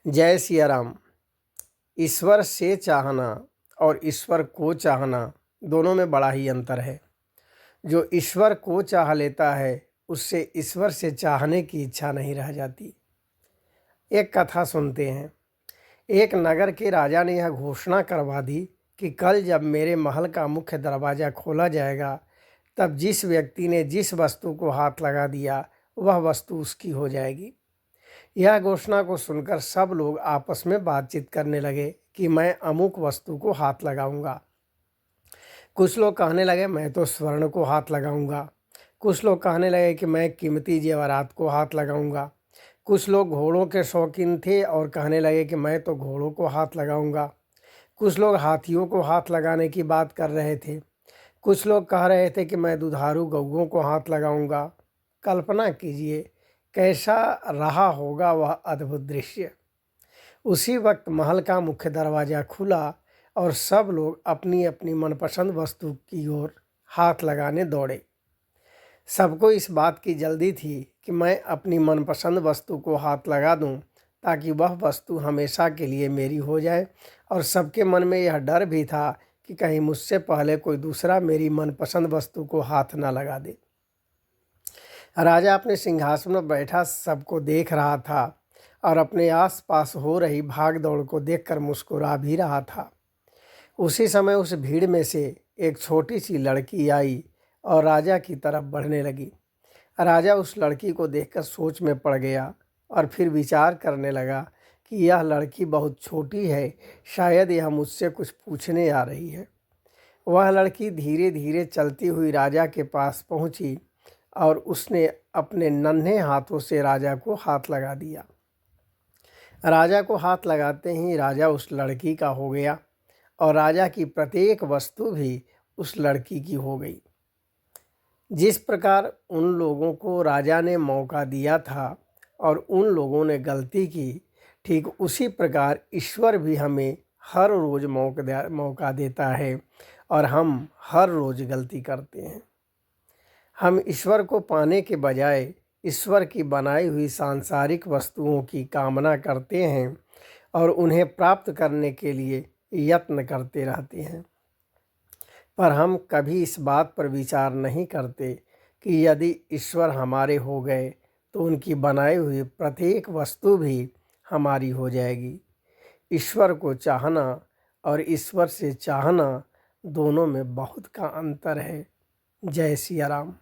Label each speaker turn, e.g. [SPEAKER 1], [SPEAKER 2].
[SPEAKER 1] जय सिया राम। ईश्वर से चाहना और ईश्वर को चाहना दोनों में बड़ा ही अंतर है। जो ईश्वर को चाह लेता है उससे ईश्वर से चाहने की इच्छा नहीं रह जाती। एक कथा सुनते हैं। एक नगर के राजा ने यह घोषणा करवा दी कि कल जब मेरे महल का मुख्य दरवाज़ा खोला जाएगा तब जिस व्यक्ति ने जिस वस्तु को हाथ लगा दिया वह वस्तु उसकी हो जाएगी। यह घोषणा को सुनकर सब लोग आपस में बातचीत करने लगे कि मैं अमुक वस्तु को हाथ लगाऊंगा। कुछ लोग कहने लगे मैं तो स्वर्ण को हाथ लगाऊंगा। कुछ लोग कहने लगे कि मैं कीमती जेवरात को हाथ लगाऊंगा। कुछ लोग घोड़ों के शौकीन थे और कहने लगे कि मैं तो घोड़ों को हाथ लगाऊंगा। कुछ लोग हाथियों को हाथ लगाने की बात कर रहे थे। कुछ लोग कह रहे थे कि मैं दुधारू गौओं को हाथ लगाऊंगा। कल्पना कीजिए कैसा रहा होगा वह अद्भुत दृश्य। उसी वक्त महल का मुख्य दरवाज़ा खुला और सब लोग अपनी अपनी मनपसंद वस्तु की ओर हाथ लगाने दौड़े। सबको इस बात की जल्दी थी कि मैं अपनी मनपसंद वस्तु को हाथ लगा दूं ताकि वह वस्तु हमेशा के लिए मेरी हो जाए, और सबके मन में यह डर भी था कि कहीं मुझसे पहले कोई दूसरा मेरी मनपसंद वस्तु को हाथ न लगा दे। राजा अपने सिंहासन में बैठा सबको देख रहा था और अपने आसपास हो रही भाग दौड़ को देखकर मुस्कुरा भी रहा था। उसी समय उस भीड़ में से एक छोटी सी लड़की आई और राजा की तरफ बढ़ने लगी। राजा उस लड़की को देखकर सोच में पड़ गया और फिर विचार करने लगा कि यह लड़की बहुत छोटी है, शायद यह मुझसे कुछ पूछने आ रही है। वह लड़की धीरे धीरे चलती हुई राजा के पास पहुंची और उसने अपने नन्हे हाथों से राजा को हाथ लगा दिया। राजा को हाथ लगाते ही राजा उस लड़की का हो गया और राजा की प्रत्येक वस्तु भी उस लड़की की हो गई। जिस प्रकार उन लोगों को राजा ने मौका दिया था और उन लोगों ने गलती की, ठीक उसी प्रकार ईश्वर भी हमें हर रोज़ मौका देता है और हम हर रोज़ गलती करते हैं। हम ईश्वर को पाने के बजाय ईश्वर की बनाई हुई सांसारिक वस्तुओं की कामना करते हैं और उन्हें प्राप्त करने के लिए यत्न करते रहते हैं। पर हम कभी इस बात पर विचार नहीं करते कि यदि ईश्वर हमारे हो गए तो उनकी बनाई हुई प्रत्येक वस्तु भी हमारी हो जाएगी। ईश्वर को चाहना और ईश्वर से चाहना दोनों में बहुत का अंतर है। जय सिया राम।